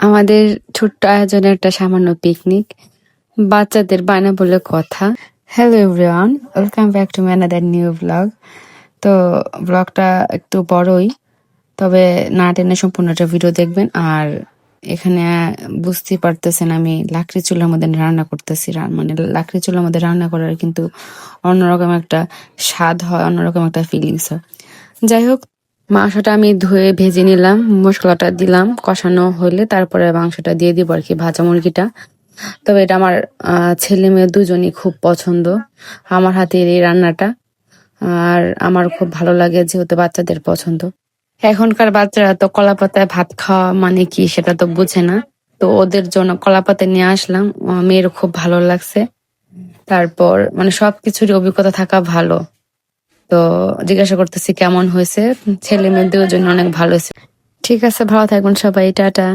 আমাদের ছোট্ট আয়োজনে একটা সামান্য পিকনিক, বাচ্চাদের বায়না বলে কথা। Hello everyone, welcome back to my another new blog. তো ব্লগটা একটু বড়ই, তবে না টেনে সম্পূর্ণটা ভিডিও দেখবেন। আর এখানে বুঝতেই পারতেছেন আমি লাকড়ি চুলার মধ্যে রান্না করতেছি। মানে লাকড়ি চুলার মধ্যে রান্না করার কিন্তু অন্যরকম একটা স্বাদ হয়, অন্যরকম একটা ফিলিংস হয়। যাই হোক, মাংসটা আমি ধুয়ে ভেজে নিলাম, মশলাটা দিলাম, কষানো হলে তারপরে মাংসটা দিয়ে দিব আর কি, ভাজা মুরগিটা। তবে এটা আমার ছেলে মেয়ে দুজনই খুব পছন্দ, আমার হাতের এই রান্নাটা। আর আমার খুব ভালো লাগে, যেহেতু বাচ্চাদের পছন্দ। এখনকার বাচ্চারা তো কলা পাতায় ভাত খাওয়া মানে কি সেটা তো বুঝে না। তো ওদের জন্য কলা পাতা নিয়ে আসলাম, মেয়ের খুব ভালো লাগছে। তারপর মানে সবকিছুরই অভিজ্ঞতা থাকা ভালো। তো জিজ্ঞাসা করতেছি কেমন হয়েছে, ছেলে মেয়েদের জন্য অনেক ভালো হয়েছে। ঠিক আছে, ভালো থাকবেন সবাই, টাটা।